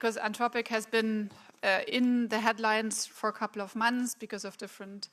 because Anthropic has been in the headlines for a couple of months because of different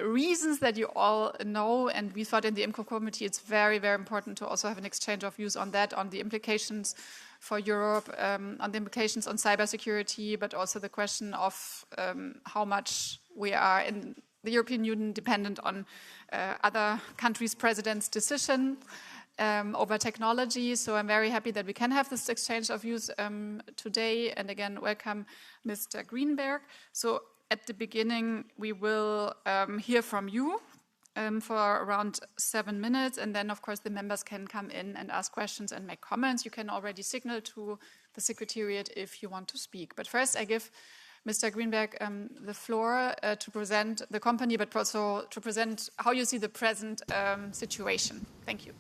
reasons that you all know, and we thought in the IMCO committee it's very, very important to also have an exchange of views on that, on the implications for Europe, on the implications on cybersecurity, but also the question of how much we are in the European Union dependent on other countries' presidents' decision over technology. So I'm very happy that we can have this exchange of views today. And again, welcome, Mr. Greenberg. So at the beginning, we will hear from you for around 7 minutes. And then, of course, the members can come in and ask questions and make comments. You can already signal to the Secretariat if you want to speak. But first, I give Mr. Greenberg the floor to present the company, but also to present how you see the present situation. Thank you.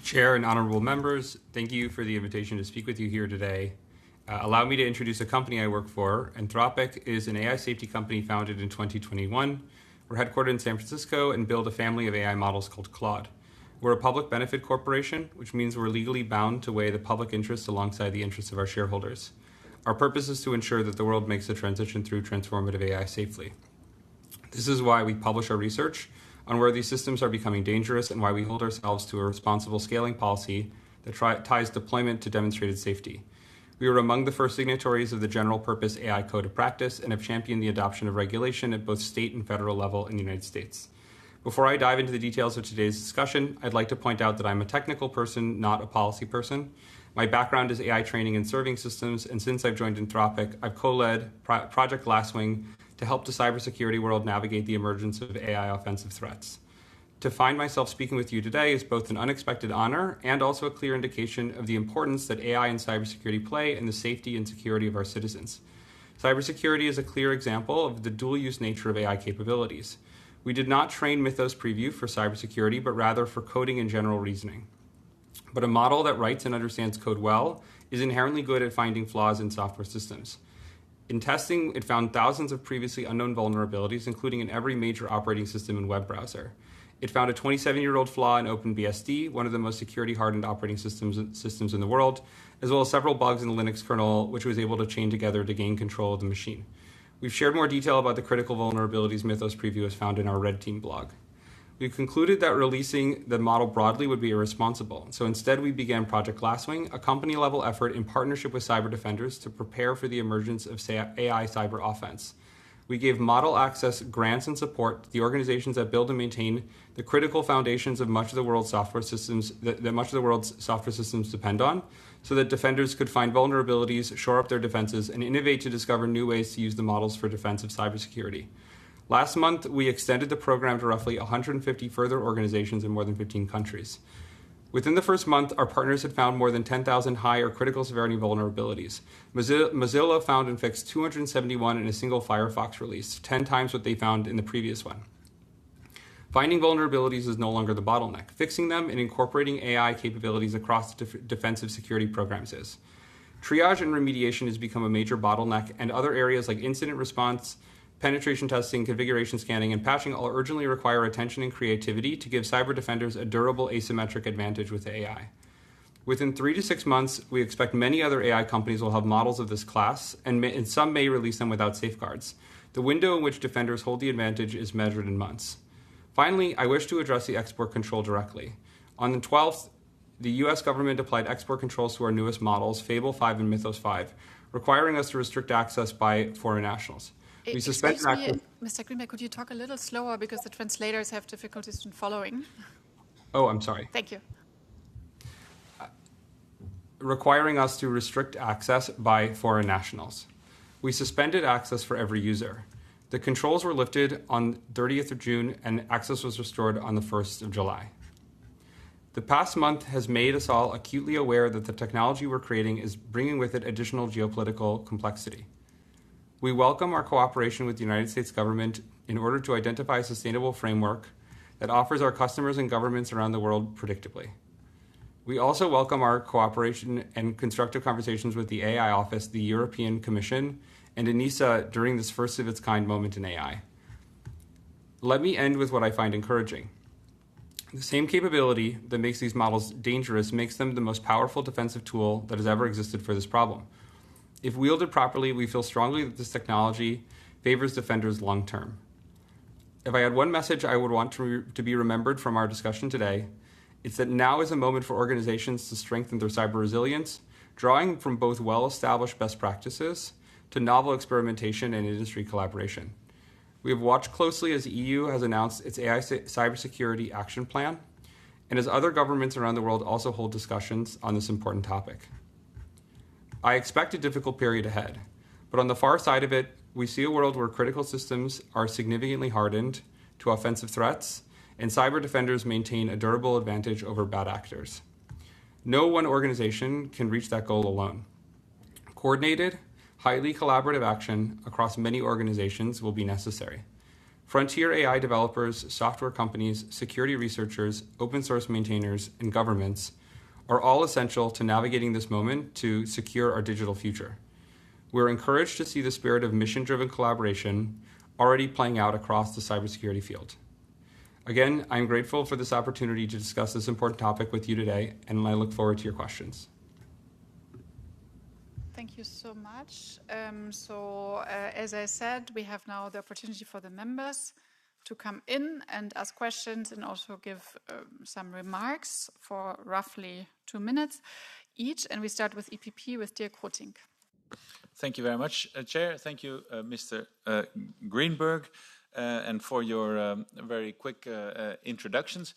Chair and honorable members, thank you for the invitation to speak with you here today. Allow me to introduce a company I work for. Anthropic is an AI safety company founded in 2021. We're headquartered in San Francisco and build a family of AI models called Claude. We're a public benefit corporation, which means we're legally bound to weigh the public interest alongside the interests of our shareholders. Our purpose is to ensure that the world makes the transition through transformative AI safely. This is why we publish our research on where these systems are becoming dangerous and why we hold ourselves to a responsible scaling policy that ties deployment to demonstrated safety. We were among the first signatories of the General Purpose AI Code of Practice and have championed the adoption of regulation at both state and federal level in the United States. Before I dive into the details of today's discussion, I'd like to point out that I'm a technical person, not a policy person. My background is AI training and serving systems, and since I've joined Anthropic, I've co-led Project Glasswing to help the cybersecurity world navigate the emergence of AI offensive threats. To find myself speaking with you today is both an unexpected honor and also a clear indication of the importance that AI and cybersecurity play in the safety and security of our citizens. Cybersecurity is a clear example of the dual-use nature of AI capabilities. We did not train Mythos Preview for cybersecurity, but rather for coding and general reasoning. But a model that writes and understands code well is inherently good at finding flaws in software systems. In testing, it found thousands of previously unknown vulnerabilities, including in every major operating system and web browser. It found a 27-year-old flaw in OpenBSD, one of the most security-hardened operating systems in the world, as well as several bugs in the Linux kernel, which it was able to chain together to gain control of the machine. We've shared more detail about the critical vulnerabilities Mythos Preview has found in our Red Team blog. We concluded that releasing the model broadly would be irresponsible, so instead we began Project Glasswing, a company-level effort in partnership with cyber defenders to prepare for the emergence of AI cyber offense. We gave model access grants and support to the organizations that build and maintain the critical foundations of much of the world's software systems that much of the world's software systems depend on, so that defenders could find vulnerabilities, shore up their defenses, and innovate to discover new ways to use the models for defense of cybersecurity. Last month, we extended the program to roughly 150 further organizations in more than 15 countries. Within the first month, our partners had found more than 10,000 high or critical severity vulnerabilities. Mozilla found and fixed 271 in a single Firefox release, 10 times what they found in the previous one. Finding vulnerabilities is no longer the bottleneck. Fixing them and incorporating AI capabilities across defensive security programs is. Triage and remediation has become a major bottleneck, and other areas like incident response, penetration testing, configuration scanning, and patching all urgently require attention and creativity to give cyber defenders a durable asymmetric advantage with AI. Within 3 to 6 months, we expect many other AI companies will have models of this class, and some may release them without safeguards. The window in which defenders hold the advantage is measured in months. Finally, I wish to address the export control directly. On the 12th, the US government applied export controls to our newest models, Fable 5 and Mythos 5, requiring us to restrict access by foreign nationals. We suspended access. Mr. Greenberg, could you talk a little slower because the translators have difficulties in following? Oh, I'm sorry. Thank you. Requiring us to restrict access by foreign nationals. We suspended access for every user. The controls were lifted on 30th of June and access was restored on the 1st of July. The past month has made us all acutely aware that the technology we're creating is bringing with it additional geopolitical complexity. We welcome our cooperation with the United States government in order to identify a sustainable framework that offers our customers and governments around the world predictably. We also welcome our cooperation and constructive conversations with the AI Office, the European Commission, and ENISA during this first of its kind moment in AI. Let me end with what I find encouraging. The same capability that makes these models dangerous makes them the most powerful defensive tool that has ever existed for this problem. If wielded properly, we feel strongly that this technology favors defenders long term. If I had one message I would want to be remembered from our discussion today, it's that now is a moment for organizations to strengthen their cyber resilience, drawing from both well-established best practices to novel experimentation and industry collaboration. We have watched closely as the EU has announced its AI cybersecurity action plan, and as other governments around the world also hold discussions on this important topic. I expect a difficult period ahead, but on the far side of it, we see a world where critical systems are significantly hardened to offensive threats, and cyber defenders maintain a durable advantage over bad actors. No one organization can reach that goal alone. Coordinated, highly collaborative action across many organizations will be necessary. Frontier AI developers, software companies, security researchers, open source maintainers, and governments are all essential to navigating this moment to secure our digital future. We're encouraged to see the spirit of mission-driven collaboration already playing out across the cybersecurity field. Again, I'm grateful for this opportunity to discuss this important topic with you today, and I look forward to your questions. Thank you so much. As I said, we have now the opportunity for the members to come in and ask questions and also give some remarks for roughly 2 minutes each. And we start with EPP with Dirk Rotink. Thank you very much, Chair. Thank you, Mr. Greenberg, and for your very quick introductions.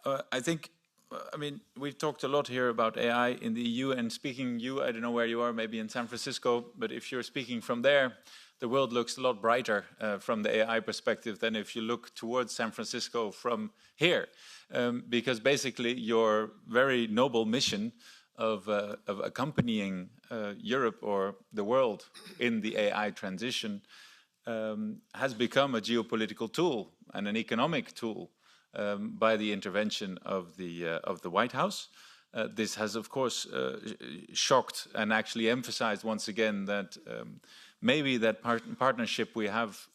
I mean, we've talked a lot here about AI in the EU, and speaking I don't know where you are, maybe in San Francisco, but if you're speaking from there, the world looks a lot brighter from the AI perspective than if you look towards San Francisco from here. Because basically your very noble mission of accompanying Europe or the world in the AI transition has become a geopolitical tool and an economic tool by the intervention of the White House. This has, of course, shocked and actually emphasized once again that maybe that partnership we have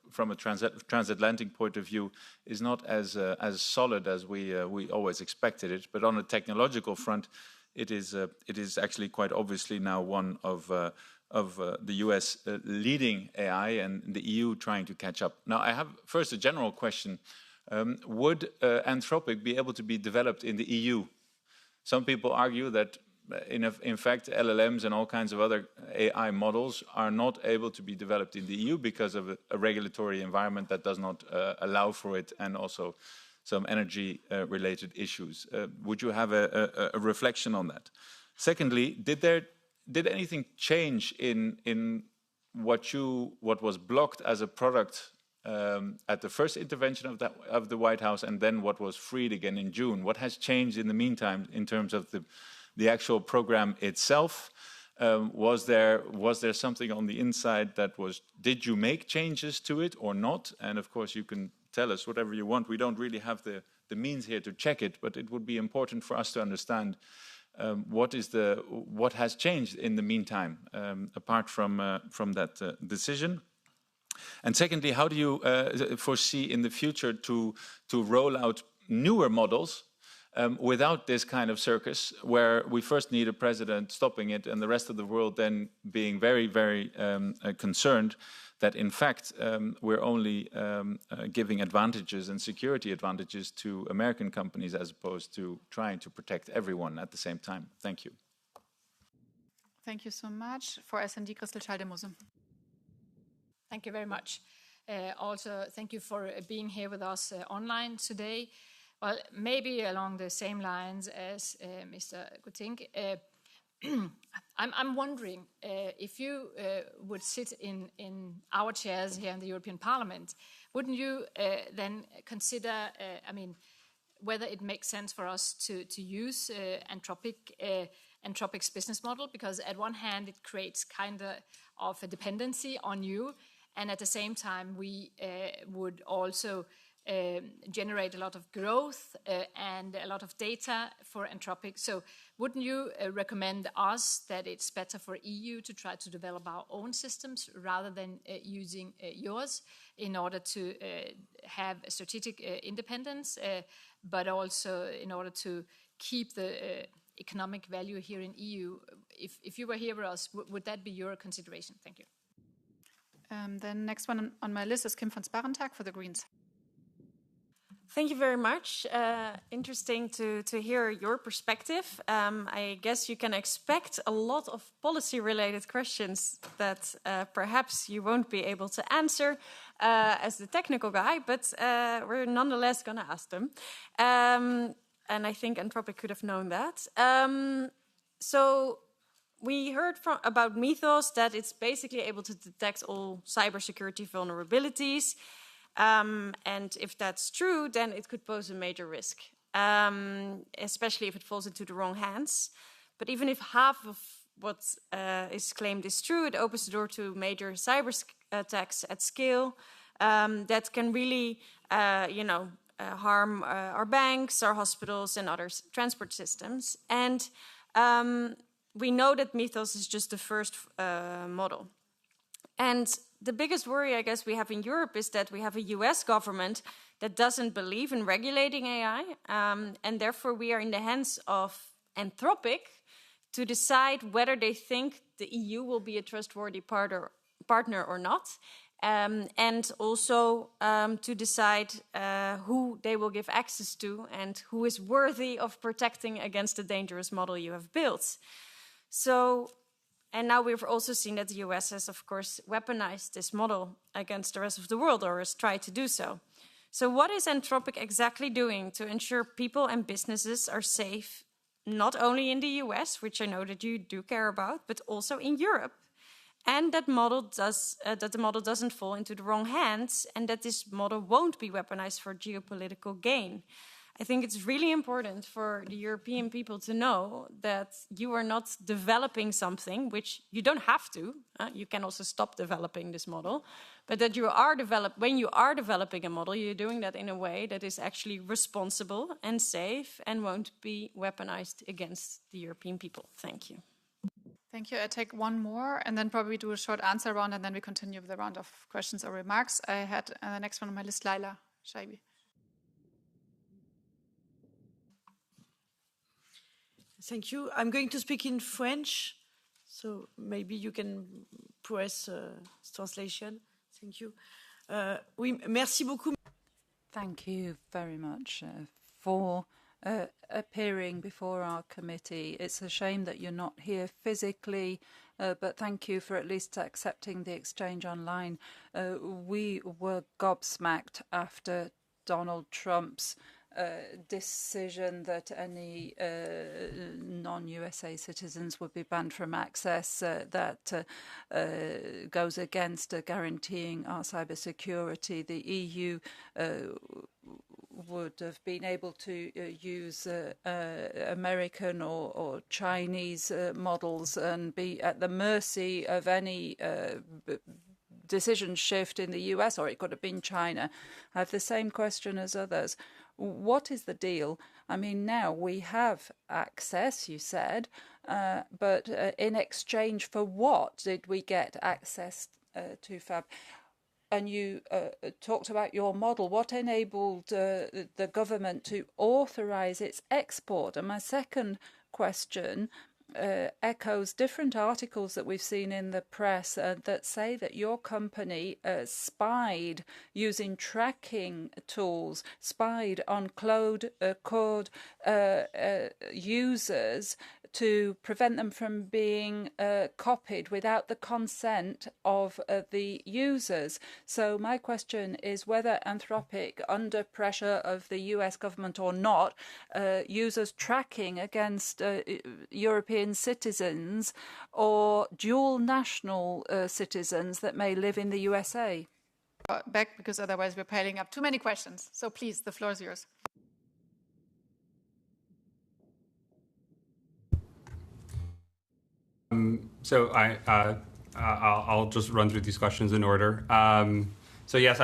from a transatlantic point of view is not as solid as we always expected it. But on a technological front, it is actually quite obviously now one of the US leading AI and the EU trying to catch up. Now, I have first a general question. Would Anthropic be able to be developed in the EU? Some people argue that, in fact, LLMs and all kinds of other AI models are not able to be developed in the EU because of a regulatory environment that does not allow for it, and also some energy-related issues. Would you have a reflection on that? Secondly, did anything change in what was blocked as a product at the first intervention of the White House, and then what was freed again in June? What has changed in the meantime in terms of the actual program itself? Was there something on the inside that was? Did you make changes to it or not? And of course, you can tell us whatever you want. We don't really have the means here to check it, but it would be important for us to understand what has changed in the meantime, apart from that decision. And secondly, how do you foresee in the future to roll out newer models without this kind of circus, where we first need a president stopping it and the rest of the world then being very, very concerned that in fact we're only giving advantages and security advantages to American companies as opposed to trying to protect everyone at the same time? Thank you. Thank you so much. For SND, Christel Schaldemose. Thank you very much. Also, thank you for being here with us online today. Well, maybe along the same lines as Mr. Rotink, I'm wondering if you would sit in our chairs here in the European Parliament, wouldn't you then consider, whether it makes sense for us to use Anthropic's business model? Because at one hand, it creates kind of a dependency on you, and at the same time, we would also generate a lot of growth and a lot of data for Anthropic. So wouldn't you recommend us that it's better for EU to try to develop our own systems rather than using yours in order to have a strategic independence, but also in order to keep the economic value here in EU? If you were here with us, would that be your consideration? Thank you. Then next one on my list is Kim van Sparentag for the Greens. Thank you very much. Interesting to hear your perspective. I guess you can expect a lot of policy-related questions that perhaps you won't be able to answer as the technical guy, but we're nonetheless going to ask them. And I think Anthropic could have known that. So we heard about Mythos that it's basically able to detect all cybersecurity vulnerabilities. And if that's true, then it could pose a major risk, especially if it falls into the wrong hands. But even if half of what is claimed is true, it opens the door to major cyber attacks at scale that can really, harm our banks, our hospitals, and other transport systems. And we know that Mythos is just the first model. And the biggest worry, I guess, we have in Europe is that we have a US government that doesn't believe in regulating AI, and therefore we are in the hands of Anthropic to decide whether they think the EU will be a trustworthy partner or not, and also to decide who they will give access to and who is worthy of protecting against the dangerous model you have built. So, and now we've also seen that the US has, of course, weaponized this model against the rest of the world, or has tried to do so. So what is Anthropic exactly doing to ensure people and businesses are safe, not only in the US, which I know that you do care about, but also in Europe, and that the model doesn't fall into the wrong hands, and that this model won't be weaponized for geopolitical gain? I think it's really important for the European people to know that you are not developing something, which you don't have to. You can also stop developing this model. But that you are when you are developing a model, you're doing that in a way that is actually responsible and safe and won't be weaponized against the European people. Thank you. Thank you. I take one more and then probably do a short answer round, and then we continue with the round of questions or remarks. I had the next one on my list, Laila Shaibi. Thank you. I'm going to speak in French, so maybe you can press translation. Thank you. Oui, merci beaucoup. Thank you very much for appearing before our committee. It's a shame that you're not here physically, but thank you for at least accepting the exchange online. We were gobsmacked after Donald Trump's decision that any non-USA citizens would be banned from access that goes against guaranteeing our cybersecurity. The EU would have been able to use American or Chinese models and be at the mercy of any decision shift in the US, or it could have been China. I have the same question as others. What is the deal? I mean, now we have access, you said, but in exchange for what did we get access to Fab? And you talked about your model. What enabled the government to authorize its export? And my second question echoes different articles that we've seen in the press that say that your company spied using tracking tools, spied on Claude users to prevent them from being copied without the consent of the users. So my question is whether Anthropic, under pressure of the US government or not, uses tracking against European citizens or dual national citizens that may live in the USA. Back, because otherwise we're piling up too many questions. So please, the floor is yours. So I'll just run through these questions in order. So yes,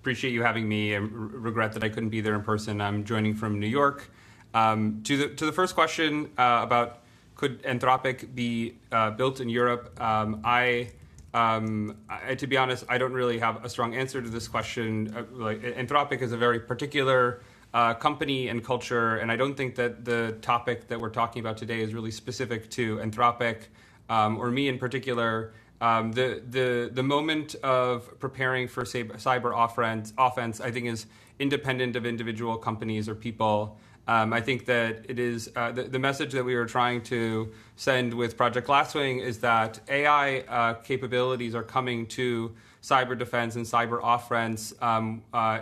appreciate you having me, and regret that I couldn't be there in person. I'm joining from New York. To the first question about could Anthropic be built in Europe, to be honest, I don't really have a strong answer to this question. Anthropic is a very particular company and culture, and I don't think that the topic that we're talking about today is really specific to Anthropic or me in particular. The moment of preparing for cyber offense, I think, is independent of individual companies or people. I think that it is the message that we were trying to send with Project Glasswing is that AI capabilities are coming to cyber defense and cyber offense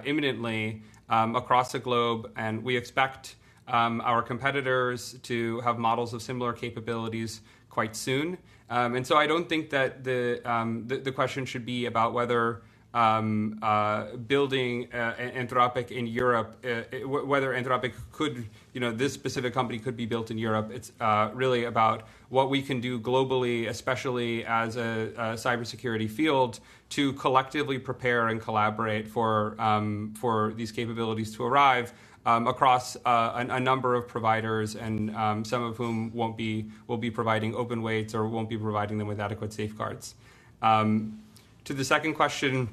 imminently across the globe, and we expect our competitors to have models of similar capabilities quite soon. And so I don't think that the question should be about whether building Anthropic in Europe, whether Anthropic could, this specific company could be built in Europe. It's really about what we can do globally, especially as a cybersecurity field, to collectively prepare and collaborate for these capabilities to arrive across a number of providers, and some of whom will be providing open weights or won't be providing them with adequate safeguards. To the second question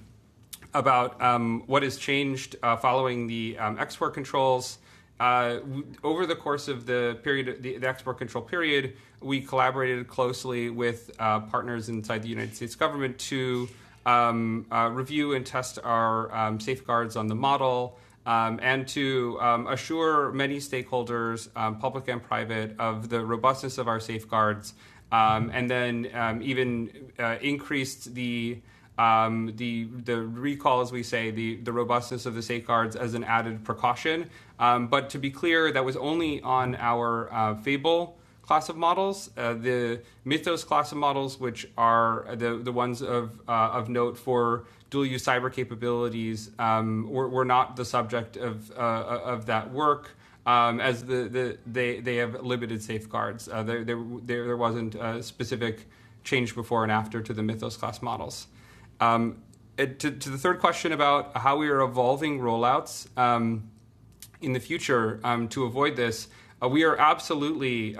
about what has changed following the export controls, over the course of the period, the export control period, we collaborated closely with partners inside the United States government to review and test our safeguards on the model, and to assure many stakeholders, public and private, of the robustness of our safeguards, and then even increased the recall, as we say, the robustness of the safeguards as an added precaution. But to be clear, that was only on our Fable class of models. The Mythos class of models, which are the ones of note for dual-use cyber capabilities, were not the subject of that work, as they have limited safeguards. There wasn't a specific change before and after to the Mythos class models. To the third question about how we are evolving rollouts in the future to avoid this, we are absolutely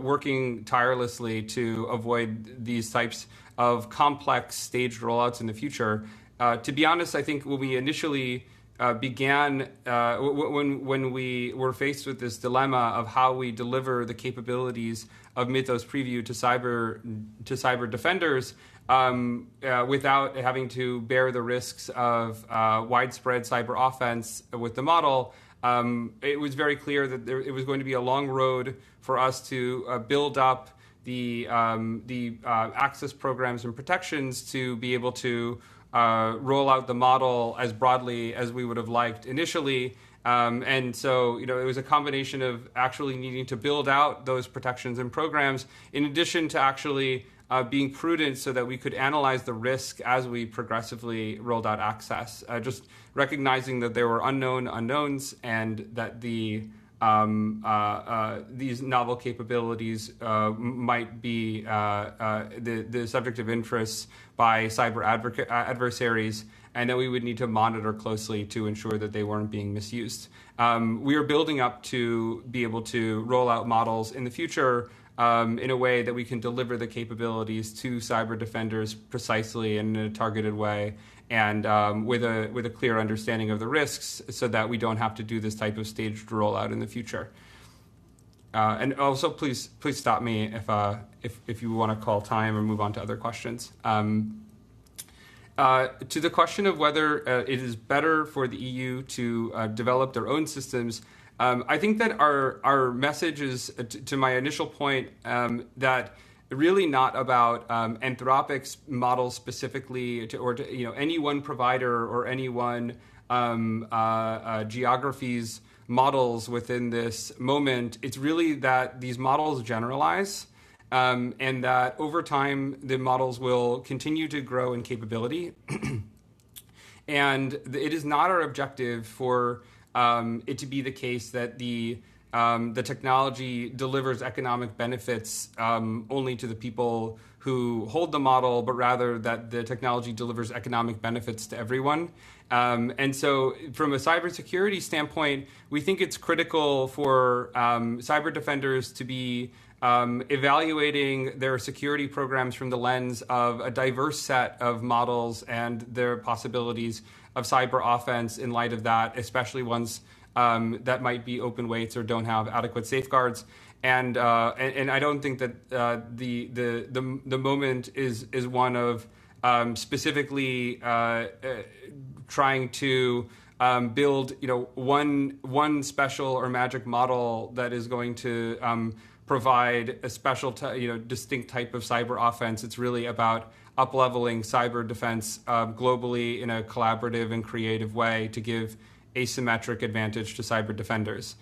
working tirelessly to avoid these types of complex staged rollouts in the future. To be honest, I think when we initially began, when we were faced with this dilemma of how we deliver the capabilities of Mythos Preview to cyber defenders, without having to bear the risks of widespread cyber offense with the model, it was very clear that it was going to be a long road for us to build up the access programs and protections to be able to roll out the model as broadly as we would have liked initially. And so, it was a combination of actually needing to build out those protections and programs, in addition to actually being prudent so that we could analyze the risk as we progressively rolled out access, just recognizing that there were unknown unknowns, and that these novel capabilities might be the subject of interest by cyber adversaries, and that we would need to monitor closely to ensure that they weren't being misused. We are building up to be able to roll out models in the future in a way that we can deliver the capabilities to cyber defenders precisely and in a targeted way, and with a clear understanding of the risks, so that we don't have to do this type of staged rollout in the future. And also, please stop me if you want to call time or move on to other questions. To the question of whether it is better for the EU to develop their own systems, I think that our message is, to my initial point, that really not about Anthropic's models specifically, or any one provider or any one geography's models within this moment. It's really that these models generalize, and that over time the models will continue to grow in capability. And it is not our objective for it to be the case that the the technology delivers economic benefits only to the people who hold the model, but rather that the technology delivers economic benefits to everyone. And so from a cybersecurity standpoint, we think it's critical for cyber defenders to be evaluating their security programs from the lens of a diverse set of models and their possibilities of cyber offense in light of that, especially ones that might be open weights or don't have adequate safeguards. And I don't think that the moment is one of specifically trying to build one special or magic model that is going to provide a special distinct type of cyber offense. It's really about up-leveling cyber defense globally in a collaborative and creative way to give asymmetric advantage to cyber defenders.